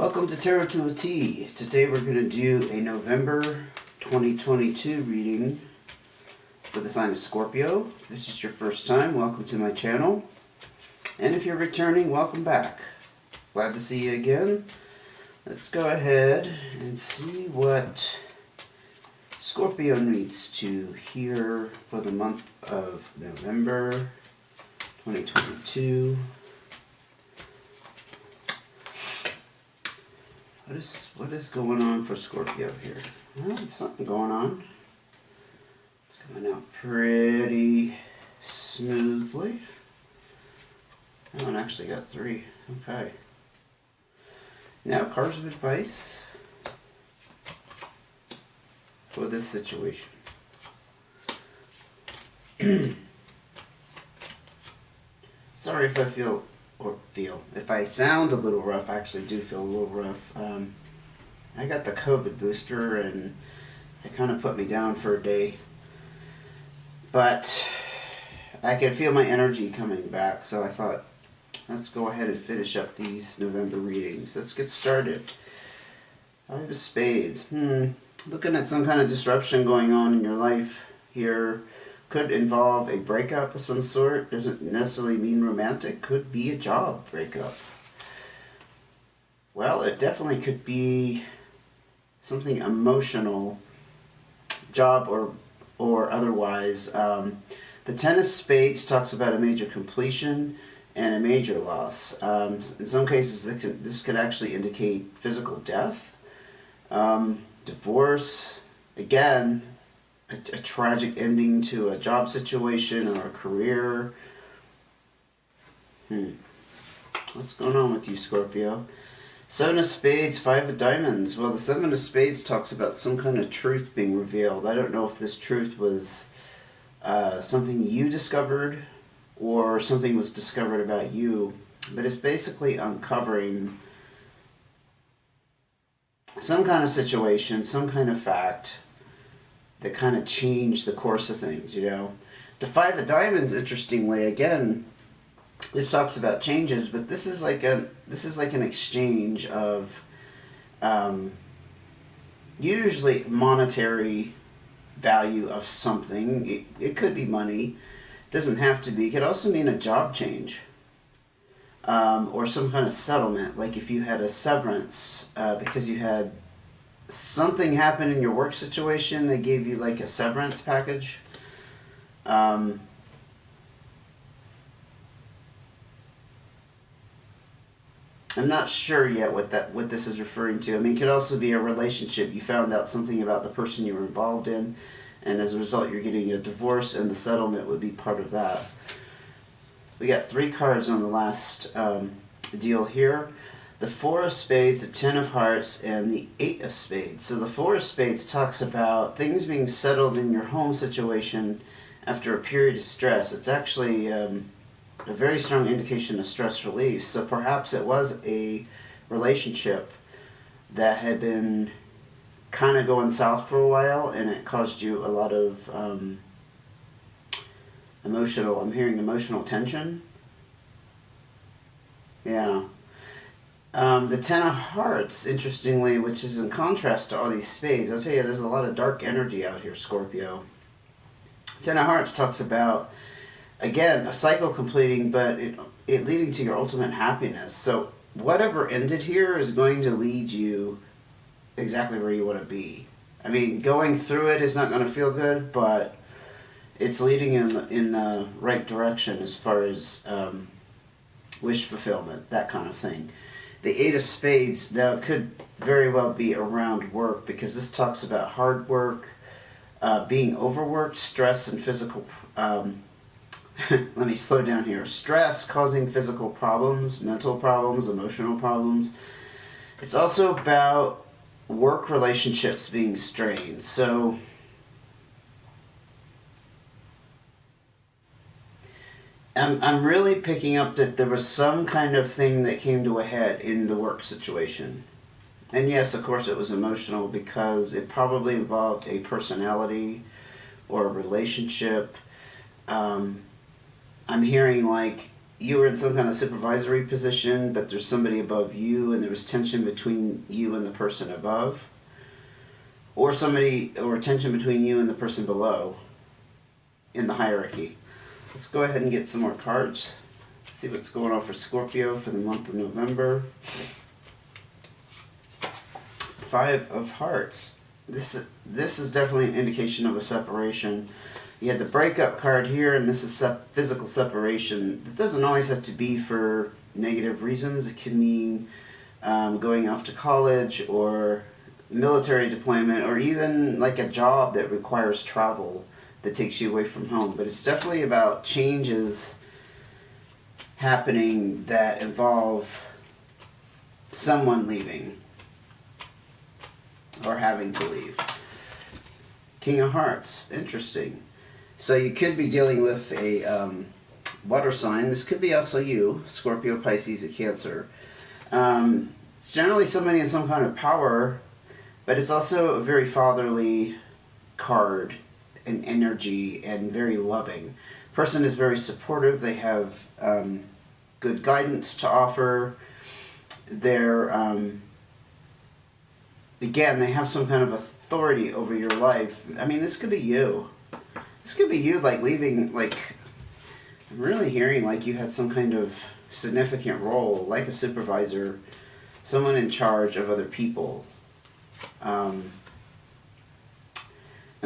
Welcome to Tarot to a T. Today we're going to do a November 2022 reading for the sign of Scorpio. If this is your first time, welcome to my channel. And if you're returning, welcome back. Glad to see you again. Let's go ahead and see what Scorpio needs to hear for the month of November 2022. What is going on for Scorpio here? Well, there's something going on. It's coming out pretty smoothly. That one actually got 3. Okay. Now, cards of advice for this situation. Sorry if if I sound a little rough. I actually do feel a little rough. I got the COVID booster and it kind of put me down for a day. But I can feel my energy coming back, so I thought, let's go ahead and finish up these November readings. Let's get started. 5 of Spades. Looking at some kind of disruption going on in your life here. Could involve a breakup of some sort. Doesn't necessarily mean romantic. Could be a job breakup. Well, it definitely could be something emotional, job or otherwise. The 10 of Spades talks about a major completion and a major loss. In some cases, this could actually indicate physical death, divorce. Again, a tragic ending to a job situation or a career. What's going on with you, Scorpio? 7 of Spades, 5 of Diamonds. Well, the 7 of Spades talks about some kind of truth being revealed. I don't know if this truth was something you discovered or something was discovered about you, but it's basically uncovering some kind of situation, some kind of fact that kind of changed the course of things, you know. The 5 of Diamonds, interestingly, again, this talks about changes, but this is like an exchange of usually monetary value of something. It could be money. It doesn't have to be. It could also mean a job change or some kind of settlement. Like if you had a severance because you had something happen in your work situation, they gave you like a severance package. I'm not sure yet what this is referring to. I mean, it could also be a relationship. You found out something about the person you were involved in, and as a result, you're getting a divorce, and the settlement would be part of that. We got 3 cards on the last deal here. The 4 of Spades, the 10 of Hearts, and the 8 of Spades. So the 4 of Spades talks about things being settled in your home situation after a period of stress. It's actually a very strong indication of stress relief. So perhaps it was a relationship that had been kind of going south for a while, and it caused you a lot of I'm hearing emotional tension. Yeah. The 10 of Hearts, interestingly, which is in contrast to all these spades. I'll tell you, there's a lot of dark energy out here, Scorpio. 10 of Hearts talks about, again, a cycle completing, but it leading to your ultimate happiness. So whatever ended here is going to lead you exactly where you want to be. I mean, going through it is not going to feel good, but it's leading in the right direction as far as wish fulfillment, that kind of thing. The 8 of Spades, now it could very well be around work, because this talks about hard work, being overworked, stress, and physical... let me slow down here. Stress causing physical problems, mental problems, emotional problems. It's also about work relationships being strained. So I'm really picking up that there was some kind of thing that came to a head in the work situation. And yes, of course it was emotional, because it probably involved a personality or a relationship. I'm hearing like you were in some kind of supervisory position, but there's somebody above you, and there was tension between you and the person above, or tension between you and the person below in the hierarchy. Let's go ahead and get some more cards. See what's going on for Scorpio for the month of November. Five of Hearts. This is definitely an indication of a separation. You had the breakup card here, and this is physical separation. It doesn't always have to be for negative reasons. It can mean going off to college, or military deployment, or even like a job that requires travel that takes you away from home. But it's definitely about changes happening that involve someone leaving or having to leave. King of Hearts. Interesting. So you could be dealing with a water sign. This could be also you, Scorpio, Pisces, or Cancer. It's generally somebody in some kind of power, but it's also a very fatherly card and energy, and very loving. Person is very supportive. They have good guidance to offer. They're again, they have some kind of authority over your life. I mean, this could be you. This could be you, like leaving, like, I'm really hearing like you had some kind of significant role, like a supervisor, someone in charge of other people. I'm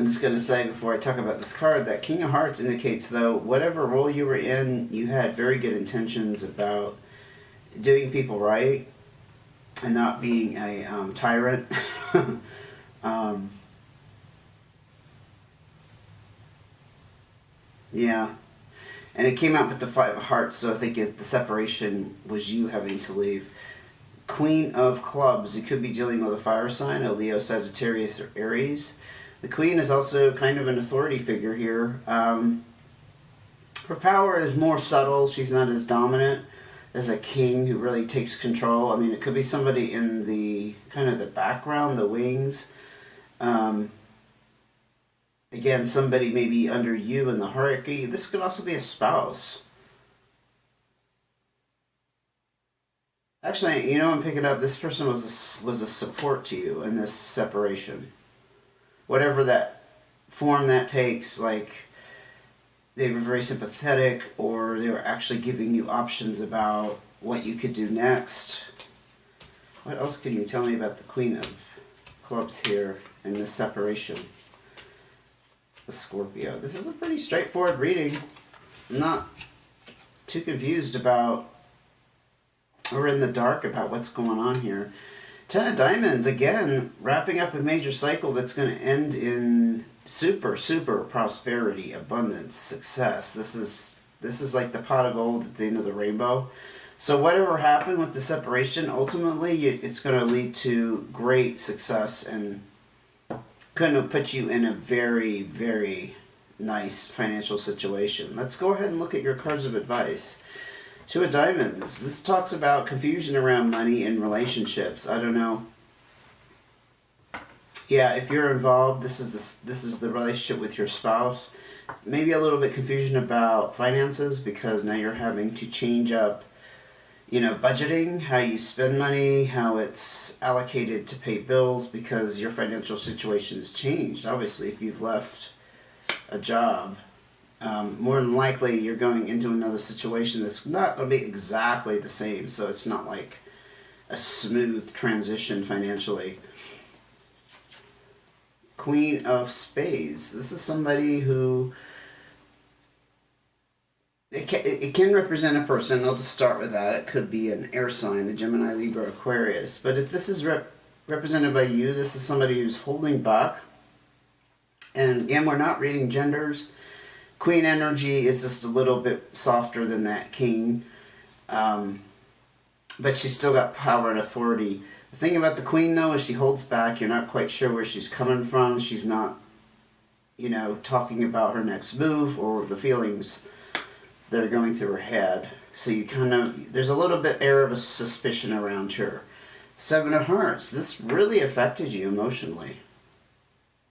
just going to say before I talk about this card that King of Hearts indicates, though, whatever role you were in, you had very good intentions about doing people right and not being a tyrant. Yeah. And it came out with the Five of Hearts, so I think the separation was you having to leave. Queen of Clubs. You could be dealing with a fire sign, a Leo, Sagittarius, or Aries. The Queen is also kind of an authority figure here. Her power is more subtle. She's not as dominant as a king who really takes control. I mean, it could be somebody in the kind of the background, the wings. Again, somebody maybe under you in the hierarchy. This could also be a spouse. Actually, you know, I'm picking up this person was a support to you in this separation. Whatever that form that takes, like they were very sympathetic, or they were actually giving you options about what you could do next. What else can you tell me about the Queen of Clubs here in this separation with Scorpio? This is a pretty straightforward reading. I'm not too confused about or in the dark about what's going on here. Ten of Diamonds, again, wrapping up a major cycle that's going to end in super, super prosperity, abundance, success. This is like the pot of gold at the end of the rainbow. So whatever happened with the separation, ultimately it's going to lead to great success and going to put you in a very, very nice financial situation. Let's go ahead and look at your cards of advice. Two of Diamonds. This talks about confusion around money and relationships. I don't know. Yeah, if you're involved, this is the relationship with your spouse. Maybe a little bit confusion about finances because now you're having to change up, you know, budgeting, how you spend money, how it's allocated to pay bills because your financial situation's changed. Obviously, if you've left a job, more than likely you're going into another situation that's not going to be exactly the same, so it's not like a smooth transition financially. Queen of Spades. This is somebody who it can represent a person. I'll just start with that. It could be an air sign, a Gemini, Libra, Aquarius. But if this is represented by you, this is somebody who's holding back. And again, we're not reading genders. Queen energy is just a little bit softer than that king. But she's still got power and authority. The thing about the queen, though, is she holds back. You're not quite sure where she's coming from. She's not, you know, talking about her next move or the feelings that are going through her head. So you kind of, there's a little bit air of a suspicion around her. Seven of Hearts. This really affected you emotionally.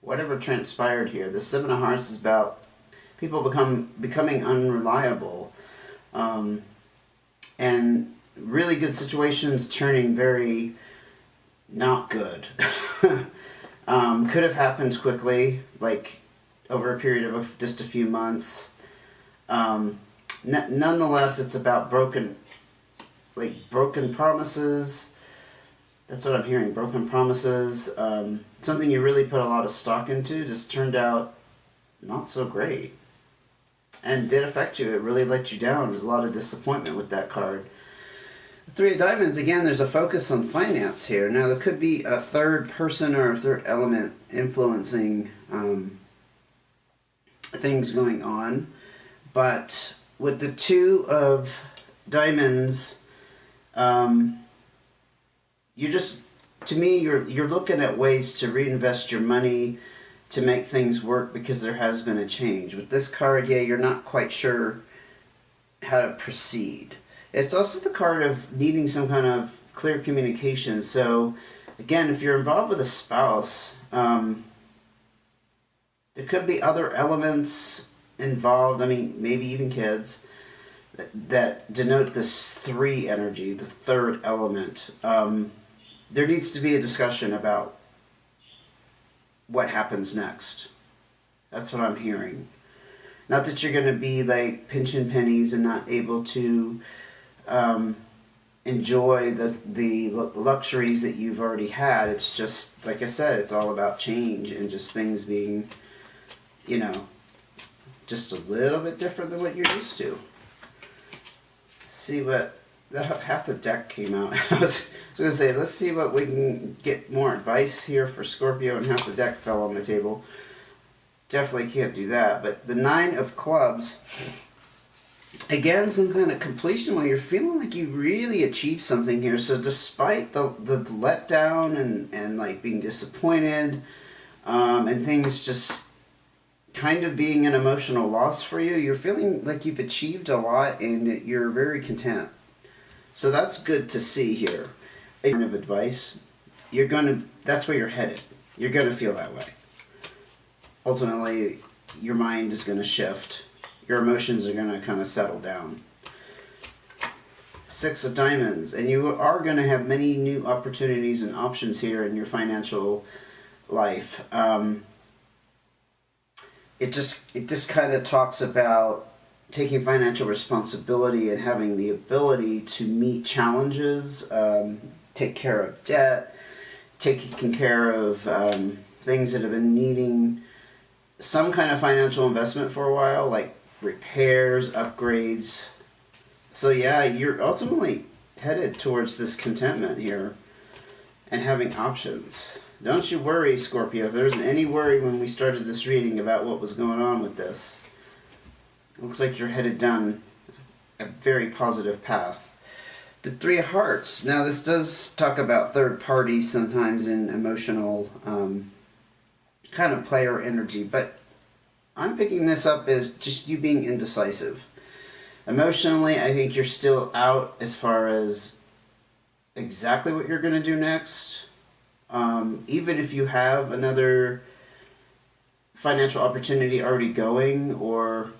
Whatever transpired here. The Seven of Hearts is about people becoming unreliable. and really good situations turning very not good. Could have happened quickly, like over a period of just a few months. Nonetheless, it's about broken promises. That's what I'm hearing. Broken promises. Something you really put a lot of stock into just turned out not so great, and did affect you. It really let you down. There's a lot of disappointment with that card. The Three of Diamonds, again, there's a focus on finance here. Now, there could be a third person or a third element influencing things going on. But with the Two of Diamonds, you just, to me, you're looking at ways to reinvest your money to make things work because there has been a change. With this card, yeah, you're not quite sure how to proceed. It's also the card of needing some kind of clear communication. So, again, if you're involved with a spouse, there could be other elements involved. I mean, maybe even kids that denote this 3 energy, the third element. There needs to be a discussion about what happens next. That's what I'm hearing. Not that you're going to be like pinching pennies and not able to enjoy the luxuries that you've already had. It's just, like I said, it's all about change and just things being, just a little bit different than what you're used to. See what half the deck came out. I was going to say, let's see what we can get more advice here for Scorpio, and half the deck fell on the table. Definitely can't do that. But the 9 of Clubs, again, some kind of completion where you're feeling like you really achieved something here. So despite the letdown and like being disappointed, and things just kind of being an emotional loss for you, you're feeling like you've achieved a lot and you're very content. So that's good to see here. A kind of advice, that's where you're headed. You're going to feel that way. Ultimately, your mind is going to shift. Your emotions are going to kind of settle down. 6 of Diamonds, and you are going to have many new opportunities and options here in your financial life. It just kind of talks about taking financial responsibility and having the ability to meet challenges, take care of debt, taking care of things that have been needing some kind of financial investment for a while, like repairs, upgrades. So yeah, you're ultimately headed towards this contentment here and having options. Don't you worry, Scorpio. If there wasn't any worry when we started this reading about what was going on with this, it looks like you're headed down a very positive path. The 3 of Hearts. Now, this does talk about third parties sometimes in emotional kind of player energy, but I'm picking this up as just you being indecisive. Emotionally, I think you're still out as far as exactly what you're going to do next. Even if you have another financial opportunity already going, or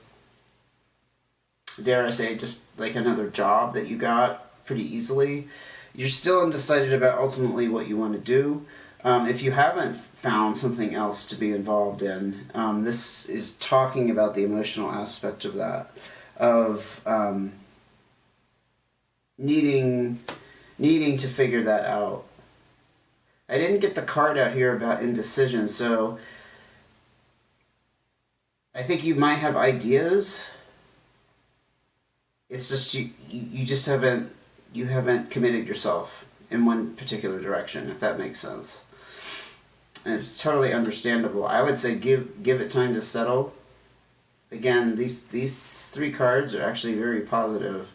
dare I say, just like another job that you got pretty easily, you're still undecided about ultimately what you want to do. If you haven't found something else to be involved in, this is talking about the emotional aspect of that, of needing to figure that out. I didn't get the card out here about indecision, so I think you might have ideas. It's just you just haven't committed yourself in one particular direction, if that makes sense. And it's totally understandable. I would say give it time to settle. Again, these 3 cards are actually very positive.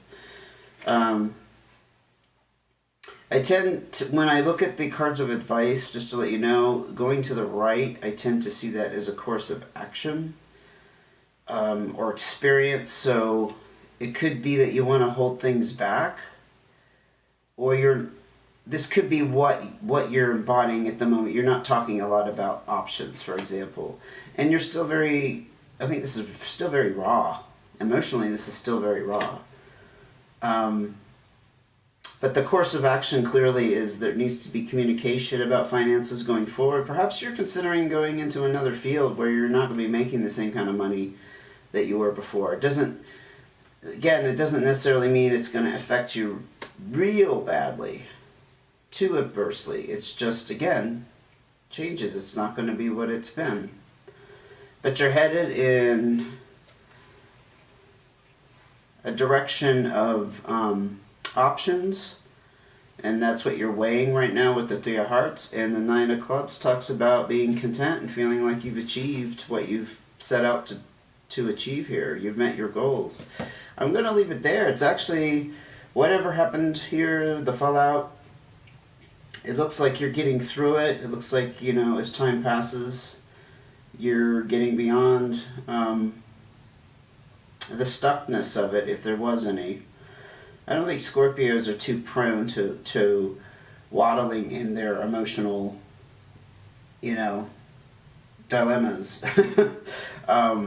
I tend to, when I look at the cards of advice, just to let you know, going to the right, I tend to see that as a course of action or experience. So it could be that you want to hold things back, or this could be what you're embodying at the moment. You're not talking a lot about options, for example. And you're still I think this is still very raw. Emotionally, this is still very raw. But the course of action clearly is there needs to be communication about finances going forward. Perhaps you're considering going into another field where you're not going to be making the same kind of money that you were before. It doesn't necessarily mean it's going to affect you real badly, too adversely. It's just, again, changes. It's not going to be what it's been. But you're headed in a direction of options, and that's what you're weighing right now with the Three of Hearts. And the Nine of Clubs talks about being content and feeling like you've achieved what you've set out to achieve here. You've met your goals. I'm going to leave it there. It's actually, whatever happened here, the fallout, it looks like you're getting through it. It looks like, as time passes, you're getting beyond the stuckness of it, if there was any. I don't think Scorpios are too prone to waddling in their emotional, dilemmas. But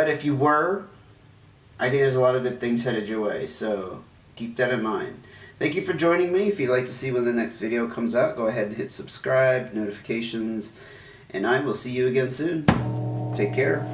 if you were, I think there's a lot of good things headed your way, so keep that in mind. Thank you for joining me. If you'd like to see when the next video comes out, go ahead and hit subscribe, notifications, and I will see you again soon. Take care.